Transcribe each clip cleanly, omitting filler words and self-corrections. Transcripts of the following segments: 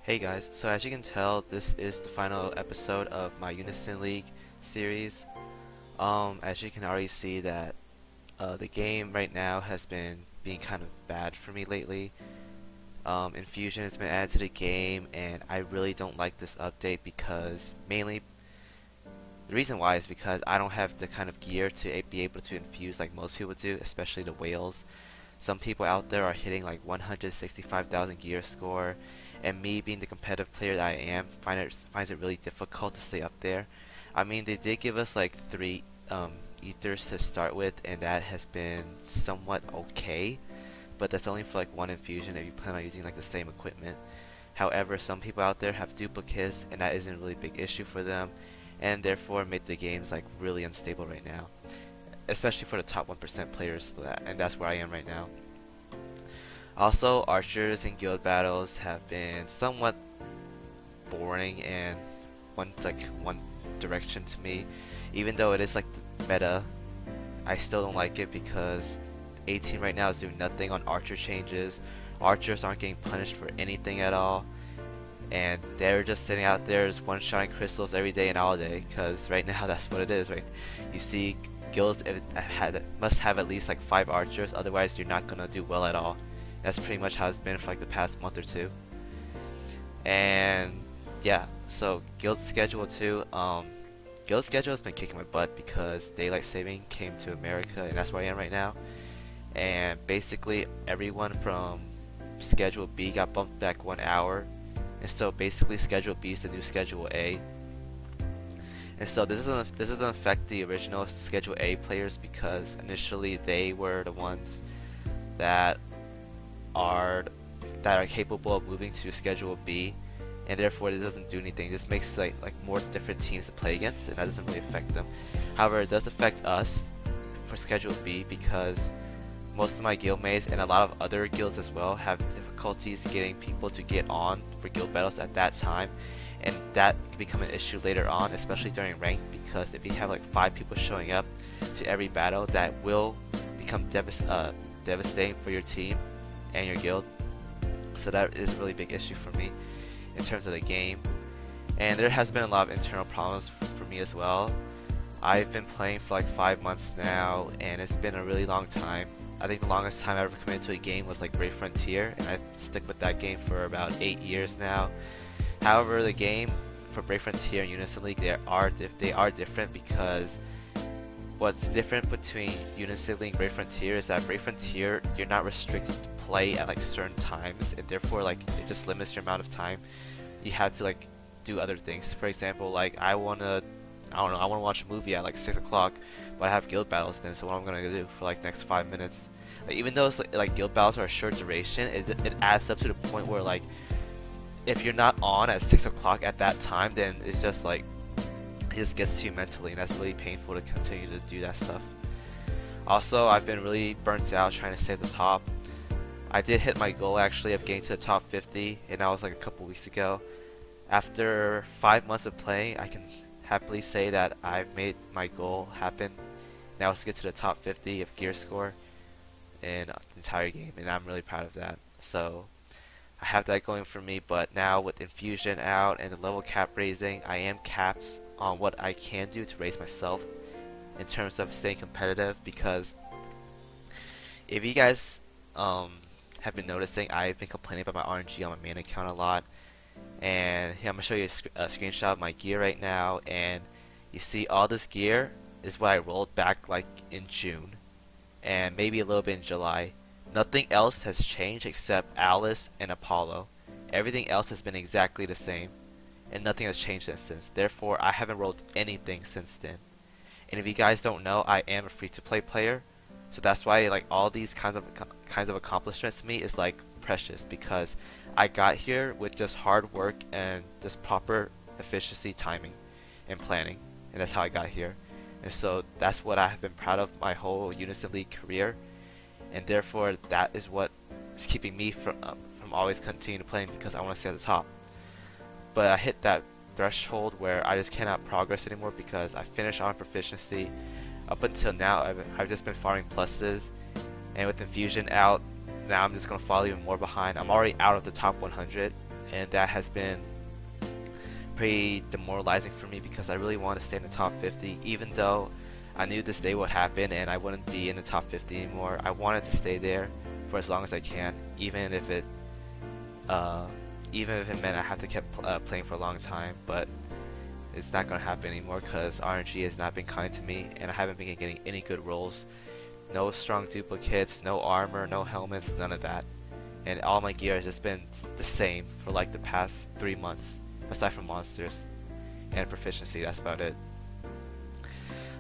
Hey guys, so as you can tell, this is the final episode of my Unison League series. As you can already see that the game right now has been being kind of bad for me lately. Infusion has been added to the game, and I really don't like this update because mainly the reason why is because I don't have the kind of gear to be able to infuse like most people do, especially the whales. Some people out there are hitting like 165,000 gear score, and me being the competitive player that I am, finds it really difficult to stay up there. I mean, they did give us like three ethers to start with, and that has been somewhat okay, but that's only for like one infusion if you plan on using like the same equipment. However, some people out there have duplicates, and that isn't a really big issue for them, and therefore make the games like really unstable right now, especially for the top 1% players, and that's where I am right now. Also, archers and guild battles have been somewhat boring and one direction to me. Even though it is like the meta, I still don't like it because 18 right now is doing nothing on archer changes. Archers aren't getting punished for anything at all, and they're just sitting out there just one-shotting crystals every day and all day. Because right now that's what it is, right? You see, guilds must have at least like 5 archers, otherwise you're not gonna do well at all. That's pretty much how it's been for like the past month or two. And yeah, so guild schedule too. Guild schedule has been kicking my butt because daylight saving came to America, and that's where I am right now. And basically everyone from schedule B got bumped back 1 hour, and so basically schedule B is the new schedule A. And so this doesn't affect the original schedule A players because initially they were the ones that are capable of moving to schedule B, and therefore it doesn't do anything. This makes like more different teams to play against, and that doesn't really affect them. However, it does affect us for schedule B because most of my guild mates and a lot of other guilds as well have difficulties getting people to get on for guild battles at that time, and that can become an issue later on, especially during ranked, because if you have like 5 people showing up to every battle, that will become devastating for your team and your guild. So that is a really big issue for me in terms of the game. And there has been a lot of internal problems for me as well. I've been playing for like 5 months now, and it's been a really long time. I think the longest time I ever committed to a game was like Brave Frontier, and I've stuck with that game for about 8 years now. However, the game for Brave Frontier and Unison League, they are different because what's different between Unison League and Brave Frontier is that Brave Frontier, you're not restricted to play at like certain times, and therefore like it just limits your amount of time. You have to like do other things. For example, like I wanna watch a movie at like 6 o'clock, but I have guild battles then, so what I'm gonna do for like next 5 minutes? Like, even though it's like guild battles are a short duration, it adds up to the point where like if you're not on at 6 o'clock at that time, then it's just like it just gets to you mentally, and that's really painful to continue to do that stuff. Also, I've been really burnt out trying to stay at the top. I did hit my goal actually of getting to the top 50, and that was like a couple weeks ago. After 5 months of playing, I can happily say that I've made my goal happen. Now it's to get to the top 50 of gear score in the entire game, and I'm really proud of that. So I have that going for me, but now with infusion out and the level cap raising, I am capped on what I can do to raise myself in terms of staying competitive. Because if you guys have been noticing, I've been complaining about my RNG on my main account a lot, and here I'm gonna show you a screenshot of my gear right now, and you see all this gear is what I rolled back like in June and maybe a little bit in July. Nothing else has changed except Alice and Apollo. Everything else has been exactly the same, and nothing has changed since. Therefore, I haven't rolled anything since then. And if you guys don't know, I am a free-to-play player, so that's why like all these kinds of accomplishments to me is like precious, because I got here with just hard work and just proper efficiency, timing, and planning, and that's how I got here. And so that's what I have been proud of my whole Unison League career, and therefore that is what is keeping me from always continuing to playing, because I want to stay at the top. But I hit that threshold where I just cannot progress anymore because I finished on proficiency. Up until now, I've just been farming pluses, and with infusion out, now I'm just going to fall even more behind. I'm already out of the top 100, and that has been pretty demoralizing for me because I really want to stay in the top 50, even though I knew this day would happen and I wouldn't be in the top 50 anymore. I wanted to stay there for as long as I can, even if it meant I have to keep playing for a long time. But it's not gonna happen anymore because RNG has not been kind to me, and I haven't been getting any good rolls. No strong duplicates, no armor, no helmets, none of that. And all my gear has just been the same for like the past 3 months, aside from monsters and proficiency. That's about it.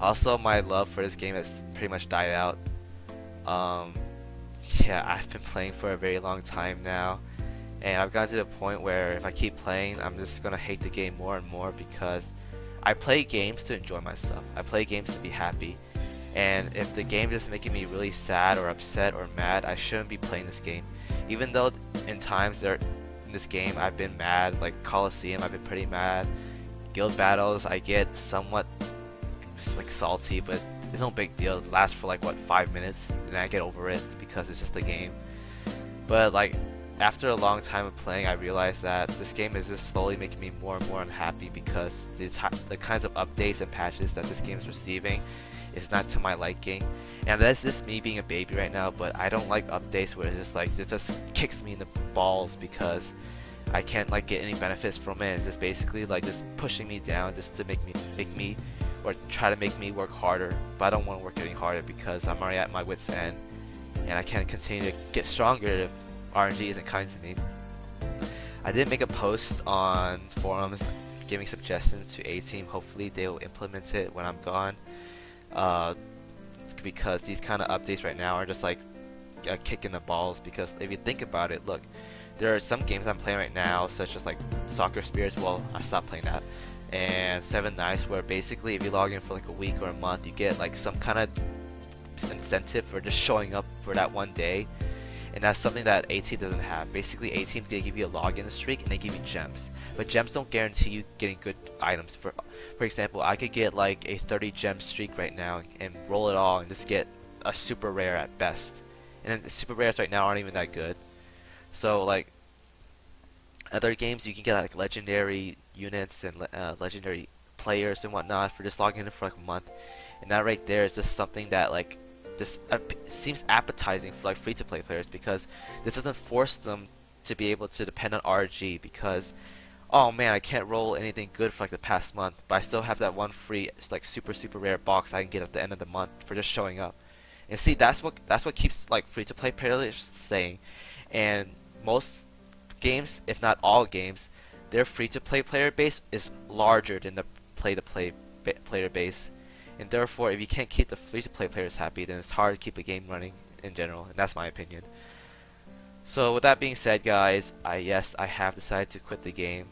Also, my love for this game has pretty much died out. Yeah, I've been playing for a very long time now, and I've gotten to the point where if I keep playing, I'm just gonna hate the game more and more because I play games to enjoy myself. I play games to be happy, and if the game is making me really sad or upset or mad, I shouldn't be playing this game. Even though in times in this game I've been mad, like Coliseum, I've been pretty mad. Guild battles, I get somewhat like salty, but it's no big deal. It lasts for like what, 5 minutes, and I get over it because it's just a game. But like after a long time of playing, I realized that this game is just slowly making me more and more unhappy because the kinds of updates and patches that this game is receiving is not to my liking. And that's just me being a baby right now, but I don't like updates where it's just like it just kicks me in the balls because I can't like get any benefits from it. It's just basically like just pushing me down just to make me or try to make me work harder. But I don't want to work any harder because I'm already at my wit's end and I can't continue to get stronger if RNG isn't kind to me. I did make a post on forums giving suggestions to A-Team. Hopefully they will implement it when I'm gone. Because these kind of updates right now are just like a kick in the balls, because if you think about it, look, there are some games I'm playing right now such as like Soccer Spirits, well I stopped playing that, and Seven Nights, where basically if you log in for like a week or a month you get like some kind of incentive for just showing up for that one day, and that's something that A-Team doesn't have. Basically A-Team's gonna give you a login streak and they give you gems, but gems don't guarantee you getting good items. For example, I could get like a 30 gem streak right now and roll it all and just get a super rare at best, and then the super rares right now aren't even that good. So like other games you can get like legendary units and legendary players and whatnot for just logging in for like a month, and that right there is just something that like this seems appetizing for like free-to-play players, because this doesn't force them to be able to depend on RG, because oh man, I can't roll anything good for like the past month, but I still have that one free like super rare box I can get at the end of the month for just showing up. And see, that's what keeps like free-to-play players staying. And most games, if not all games, their free-to-play player base is larger than the play-to-play player base. And therefore, if you can't keep the free-to-play players happy, then it's hard to keep a game running in general, and that's my opinion. So with that being said, guys, yes, I have decided to quit the game,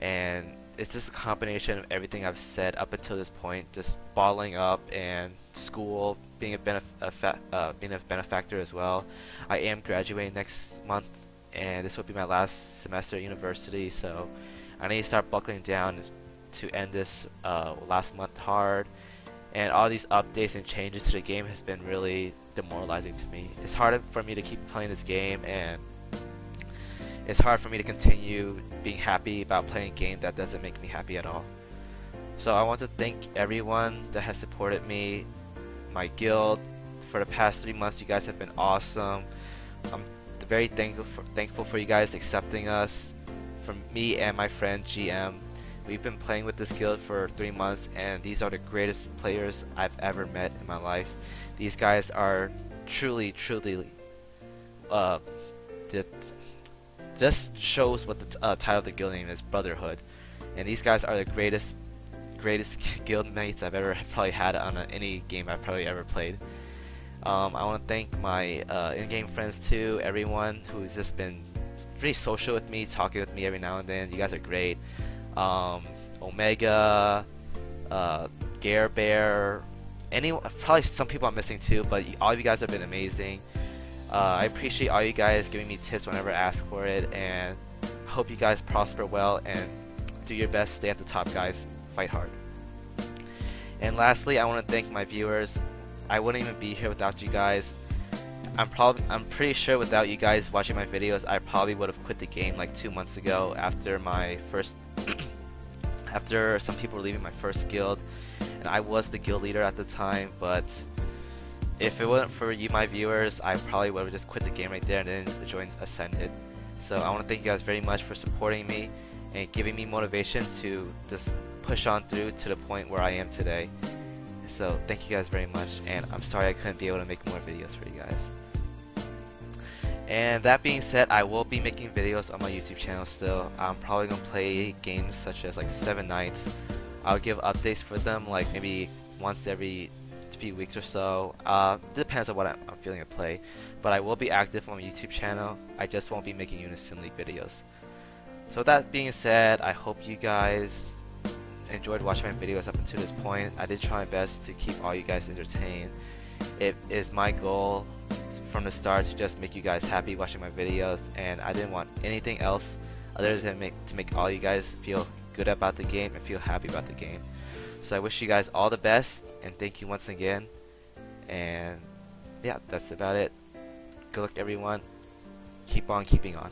and it's just a combination of everything I've said up until this point, just bottling up and school, being a benefactor as well. I am graduating next month, and this will be my last semester at university, so I need to start buckling down to end this last month hard. And all these updates and changes to the game has been really demoralizing to me. It's hard for me to keep playing this game, and it's hard for me to continue being happy about playing a game that doesn't make me happy at all. So I want to thank everyone that has supported me, my guild. For the past 3 months, you guys have been awesome. I'm very thankful for you guys accepting us. From me and my friend GM, we've been playing with this guild for 3 months, and these are the greatest players I've ever met in my life. These guys are truly that just shows what the title of the guild name is, Brotherhood. And these guys are the greatest guild mates I've ever probably had on any game I've probably ever played. I want to thank my in-game friends too, everyone who's just been pretty social with me, talking with me every now and then. You guys are great. Omega, Gare Bear, probably some people I'm missing too, but all of you guys have been amazing. I appreciate all you guys giving me tips whenever I ask for it, and I hope you guys prosper well and do your best. Stay at the top, guys. Fight hard. And lastly, I want to thank my viewers. I wouldn't even be here without you guys. I'm pretty sure without you guys watching my videos, I probably would have quit the game like 2 months ago after my first after some people were leaving my first guild, and I was the guild leader at the time. But if it wasn't for you, my viewers, I probably would have just quit the game right there and then joined Ascended. So I want to thank you guys very much for supporting me and giving me motivation to just push on through to the point where I am today. So thank you guys very much, and I'm sorry I couldn't be able to make more videos for you guys. And that being said, I will be making videos on my YouTube channel still. I'm probably going to play games such as like 7 Nights. I'll give updates for them like maybe once every few weeks or so. Depends on what I'm feeling to play. But I will be active on my YouTube channel. I just won't be making Unison League videos. So that being said, I hope you guys enjoyed watching my videos up until this point. I did try my best to keep all you guys entertained. It is my goal from the start to just make you guys happy watching my videos, and I didn't want anything else other than to make all you guys feel good about the game and feel happy about the game. So I wish you guys all the best, and thank you once again. And yeah, that's about it. Good luck everyone. Keep on keeping on.